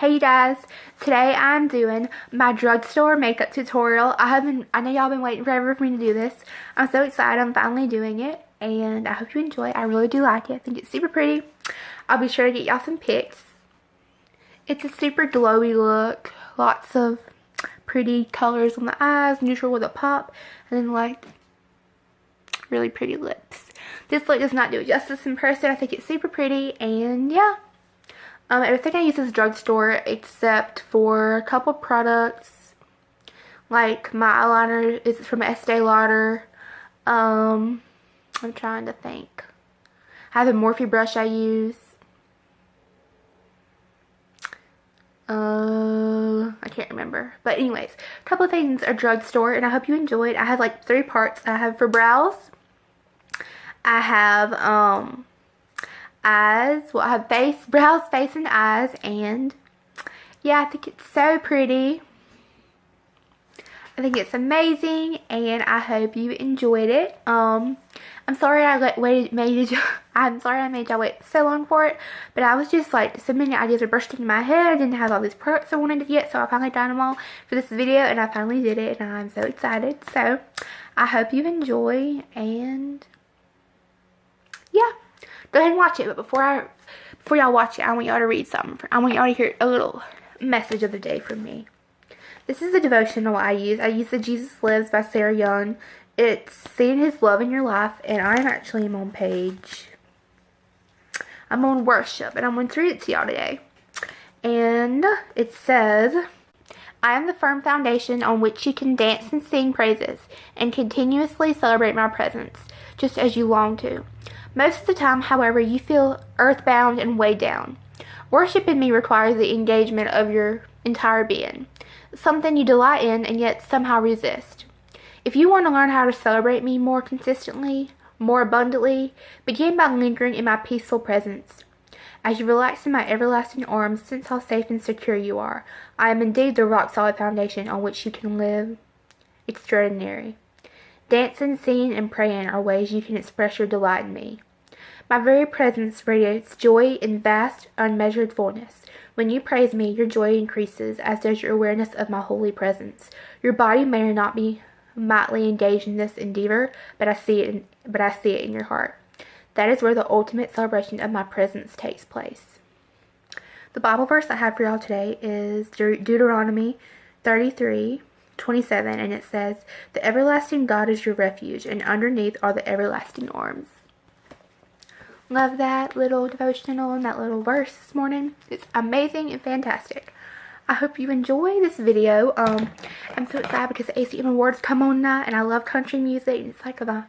Hey you guys, today I'm doing my drugstore makeup tutorial. I know y'all been waiting forever for me to do this. I'm so excited I'm finally doing it, and I hope you enjoy it. I really do like it. I think it's super pretty. I'll be sure to get y'all some pics. It's a super glowy look, lots of pretty colors on the eyes, neutral with a pop, and then like really pretty lips. This look does not do it justice in person. I think it's super pretty, and yeah. Everything I use is drugstore except for a couple products, like my eyeliner is from Estee Lauder. I'm trying to think. I have a Morphe brush I use. I can't remember. But anyways, a couple of things are drugstore, and I hope you enjoyed. I have like 3 parts. I have for brows. I have eyes. Well, I have brows, face, and eyes, and yeah, I think it's so pretty. I think it's amazing, and I hope you enjoyed it. I'm sorry I'm sorry I made y'all wait so long for it, but I was just like, so many ideas were bursting in my head. I didn't have all these products I wanted to get, so I finally got them all for this video, and I finally did it, and I'm so excited. So I hope you enjoy, and yeah, go ahead and watch it. But before y'all watch it, I want y'all to read something. I want y'all to hear a little message of the day from me. This is the devotional I use. I use the Jesus Lives by Sarah Young. It's seeing His love in your life, and I'm on worship, and I'm going to read it to y'all today. And it says, I am the firm foundation on which you can dance and sing praises and continuously celebrate my presence, just as you long to. Most of the time, however, you feel earthbound and weighed down. Worship in me requires the engagement of your entire being, something you delight in and yet somehow resist. If you want to learn how to celebrate me more consistently, more abundantly, begin by lingering in my peaceful presence. As you relax in my everlasting arms, sense how safe and secure you are. I am indeed the rock-solid foundation on which you can live extraordinary. Dancing, singing, and praying are ways you can express your delight in me. My very presence radiates joy in vast, unmeasured fullness. When you praise me, your joy increases, as does your awareness of my holy presence. Your body may not be mightily engaged in this endeavor, but I see it in your heart. That is where the ultimate celebration of my presence takes place. The Bible verse I have for y'all today is Deuteronomy 33:27, and it says, "The everlasting God is your refuge, and underneath are the everlasting arms." Love that little devotional and that little verse this morning. It's amazing and fantastic. I hope you enjoy this video. I'm so excited because the ACM Awards come on tonight, and I love country music, and it's like the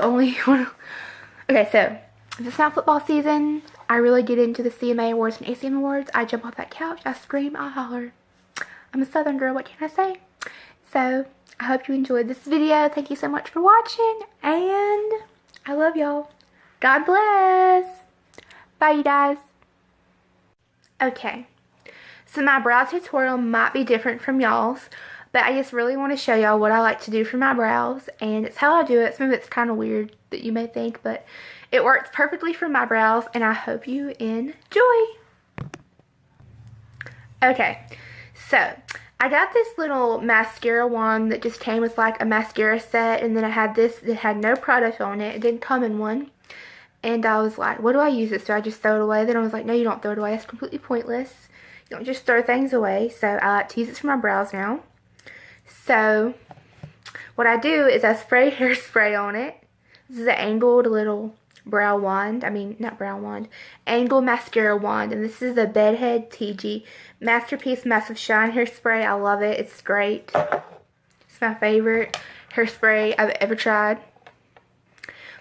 only one. Okay, so if it's not football season, I really get into the CMA Awards and ACM Awards. I jump off that couch, I scream, I holler. I'm a Southern girl, what can I say? So, I hope you enjoyed this video. Thank you so much for watching, and I love y'all. God bless. Bye, you guys. Okay, so my brow tutorial might be different from y'all's, but I just really want to show y'all what I like to do for my brows, and it's how I do it. Some of it's kind of weird that you may think, but it works perfectly for my brows, and I hope you enjoy. Okay, so I got this little mascara wand that just came with like a mascara set, and then I had this that had no product on it. It didn't come in one. And I was like, what do I use this? Do I just throw it away? Then I was like, no, you don't throw it away. It's completely pointless. You don't just throw things away. So I like to use this for my brows now. So what I do is I spray hairspray on it. This is an angled little brow wand. I mean, not brow wand. Angled mascara wand. And this is the Bedhead TG Masterpiece Massive Shine Hairspray. I love it. It's great. It's my favorite hairspray I've ever tried.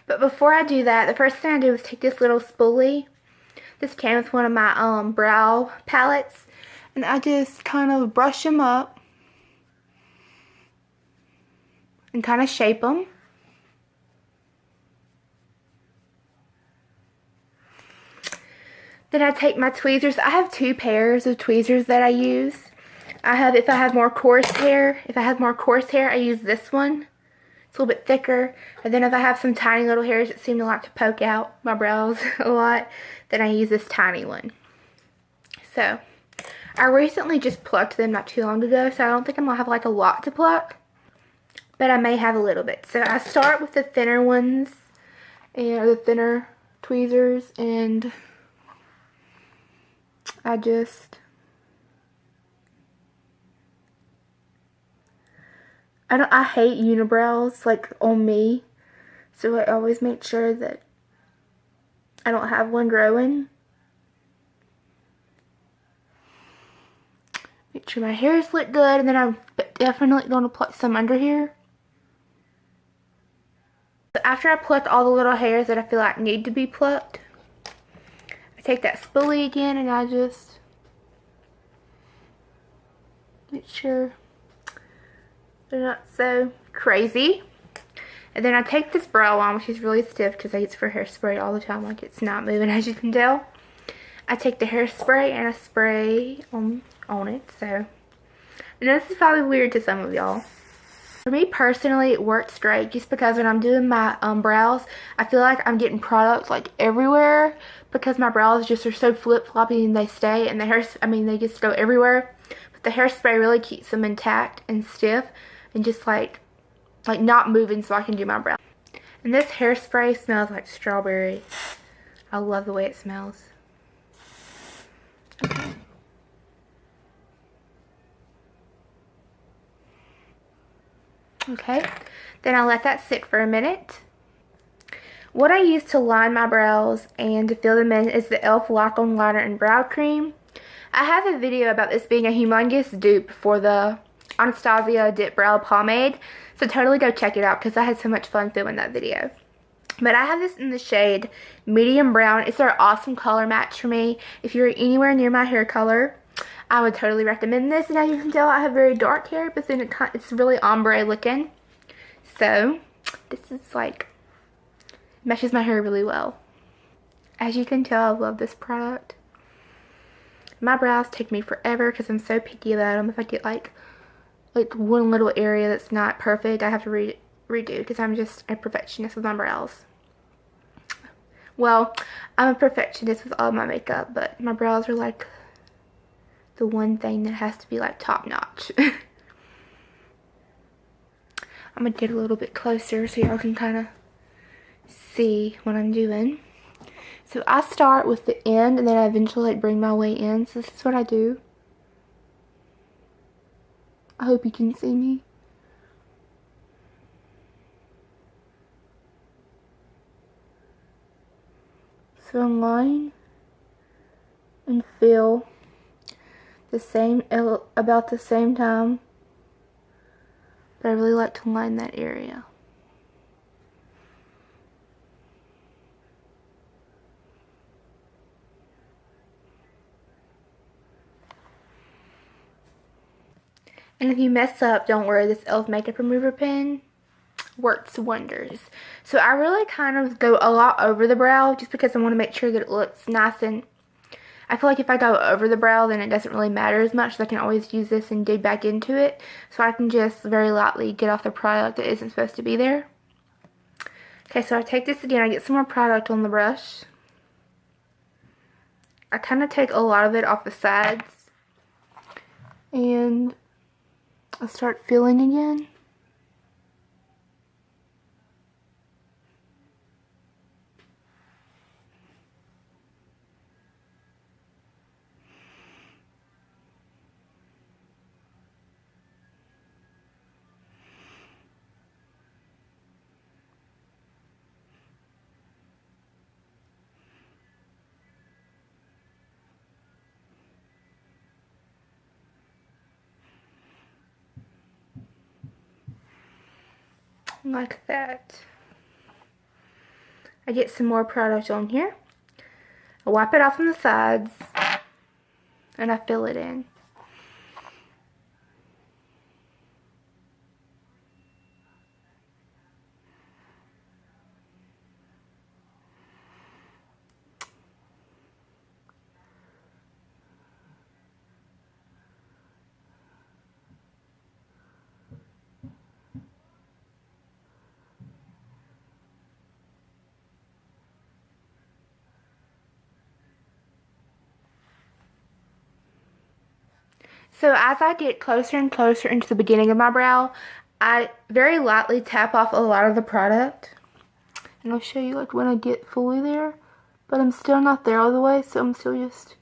But before I do that, the first thing I do is take this little spoolie. This came with one of my brow palettes. And I just kind of brush them up. And kind of shape them. Then I take my tweezers. I have 2 pairs of tweezers that I use. If I have more coarse hair, I use this one. It's a little bit thicker. And then if I have some tiny little hairs that seem to like to poke out my brows a lot, then I use this tiny one. So I recently just plucked them not too long ago, so I don't think I'm going to have like a lot to pluck. But I may have a little bit. So I start with the thinner ones, and the thinner tweezers, and I hate unibrows, like, on me. So I always make sure that I don't have one growing. Make sure my hairs look good, and then I'm definitely going to pluck some under here. So after I plucked all the little hairs that I feel like need to be plucked, I take that spoolie again and I just make sure they're not so crazy. And then I take this brow on, which is really stiff because I use it for hairspray all the time, like it's not moving, as you can tell. I take the hairspray and I spray on it. So, and this is probably weird to some of y'all. For me personally, it works great just because when I'm doing my brows, I feel like I'm getting product like everywhere because my brows just are so flip-floppy and they stay, and the hair, they just go everywhere. But the hairspray really keeps them intact and stiff and just like not moving, so I can do my brows. And this hairspray smells like strawberry. I love the way it smells. Okay. Okay, then I'll let that sit for a minute. What I use to line my brows and to fill them in is the e.l.f. Lock-On Liner and Brow Cream. I have a video about this being a humongous dupe for the Anastasia Dip Brow Pomade, so totally go check it out because I had so much fun filming that video. But I have this in the shade medium brown. It's an awesome color match for me. If you're anywhere near my hair color, I would totally recommend this. And as you can tell, I have very dark hair, but then it's really ombre looking. So this is like, meshes my hair really well. As you can tell, I love this product. My brows take me forever because I'm so picky about them. If I get like one little area that's not perfect, I have to redo because I'm just a perfectionist with my brows. Well, I'm a perfectionist with all my makeup, but my brows are like the one thing that has to be like top notch. I'm gonna get a little bit closer so y'all can kind of see what I'm doing. So I start with the end and then I eventually bring my way in. So this is what I do. I hope you can see me. So line and fill about the same time, but I really like to line that area. And if you mess up, don't worry, this e.l.f. makeup remover pen works wonders. So I really kind of go a lot over the brow just because I want to make sure that it looks nice, and I feel like if I go over the brow, then it doesn't really matter as much. So I can always use this and dig back into it. So I can just very lightly get off the product that isn't supposed to be there. Okay, so I take this again. I get some more product on the brush. I kind of take a lot of it off the sides. And I start filling again. Like that. I get some more product on here. I wipe it off on the sides and I fill it in. So as I get closer and closer into the beginning of my brow, I very lightly tap off a lot of the product. And I'll show you like when I get fully there. But I'm still not there all the way, so I'm still just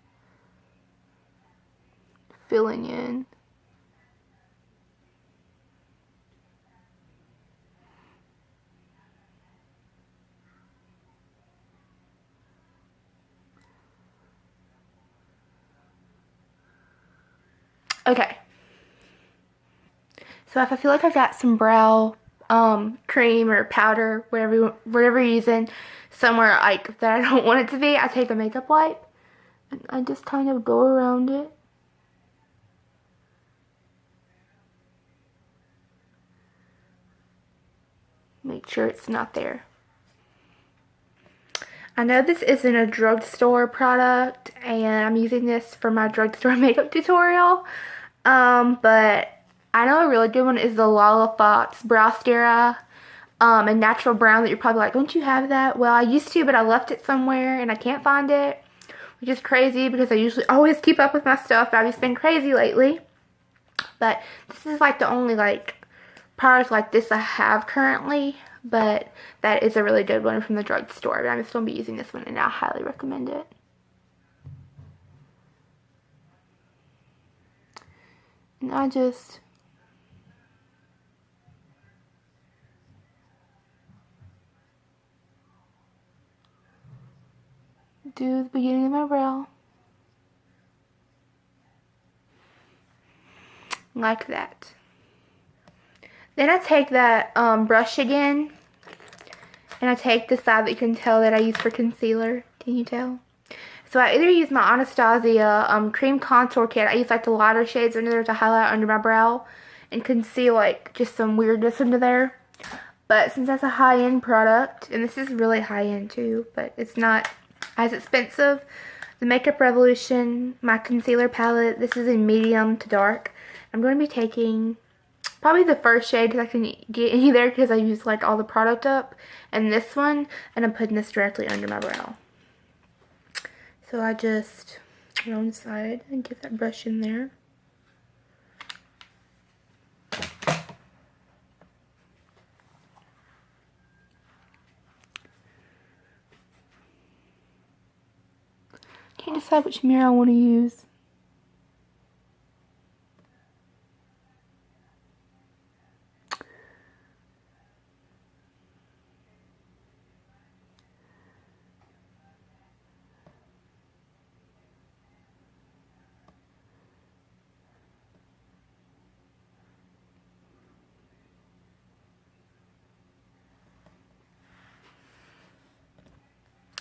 filling in. Okay. So if I feel like I've got some brow cream or powder, whatever you're using, somewhere like that I don't want it to be, I take a makeup wipe and I just kind of go around it. Make sure it's not there. I know this isn't a drugstore product, and I'm using this for my drugstore makeup tutorial, but I know a really good one is the Lala Fox Brow Stera, a natural brown that you're probably like, don't you have that? Well, I used to, but I left it somewhere, and I can't find it, which is crazy because I usually always keep up with my stuff, but I've just been crazy lately. But this is like the only like product like this I have currently. But that is a really good one from the drugstore. But I'm just going to be using this one, and I highly recommend it. And I just do the beginning of my brow. Like that. Then I take that brush again, and I take the side that you can tell that I use for concealer. Can you tell? So I either use my Anastasia cream contour kit. I use like the lighter shades under there to highlight under my brow and conceal like just some weirdness under there. But since that's a high-end product, and this is really high-end too, but it's not as expensive, the Makeup Revolution, my concealer palette, this is in medium to dark. I'm going to be taking probably the first shade because I can get any there because I use like all the product up, and this one, and I'm putting this directly under my brow. So I just go on the side and get that brush in there. Can't decide which mirror I want to use.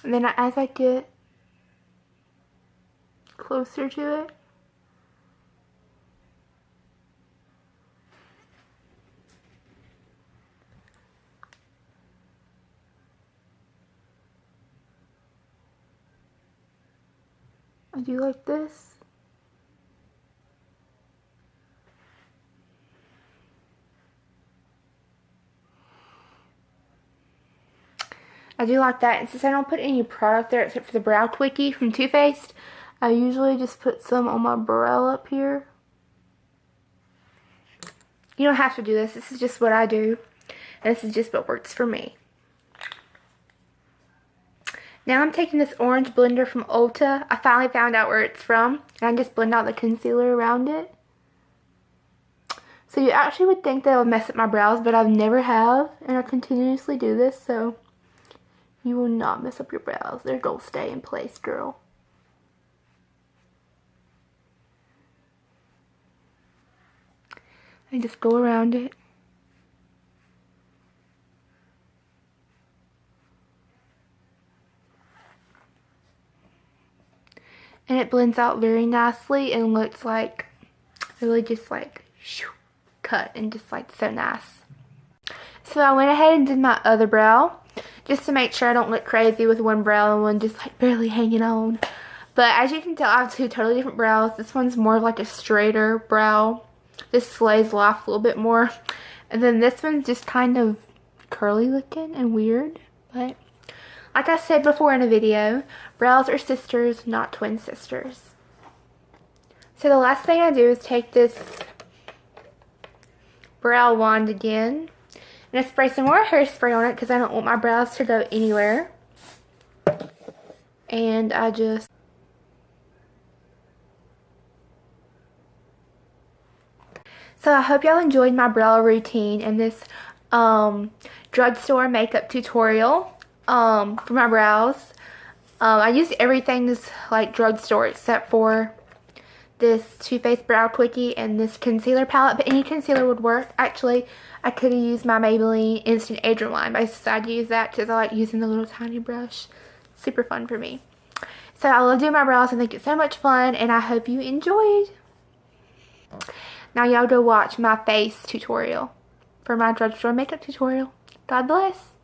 And then as I get closer to it, I do like this. I do like that, and since I don't put any product there except for the Brow Quickie from Too Faced, I usually just put some on my brow up here. You don't have to do this. This is just what I do, and this is just what works for me. Now I'm taking this orange blender from Ulta. I finally found out where it's from, and I just blend out the concealer around it. So you actually would think that it would mess up my brows, but I've never have, and I continuously do this, so you will not mess up your brows. They're gonna stay in place, girl. I just go around it. And it blends out very nicely and looks like really just like shoo, cut and just like so nice. So I went ahead and did my other brow just to make sure I don't look crazy with one brow and one just like barely hanging on. But as you can tell, I have two totally different brows. This one's more of like a straighter brow. This slays life a little bit more. And then this one's just kind of curly looking and weird. But like I said before in a video, brows are sisters, not twin sisters. So the last thing I do is take this brow wand again. And I spray some more hairspray on it because I don't want my brows to go anywhere. And I just... So I hope y'all enjoyed my brow routine and this drugstore makeup tutorial for my brows. I used everything this like drugstore except for this Too Faced Brow Quickie and this concealer palette, but any concealer would work. Actually, I could have used my Maybelline Instant Age Rewind, but I decided to use that because I like using the little tiny brush. Super fun for me. So I love doing my brows. I think it's so much fun, and I hope you enjoyed. Now y'all go watch my face tutorial for my drugstore makeup tutorial. God bless.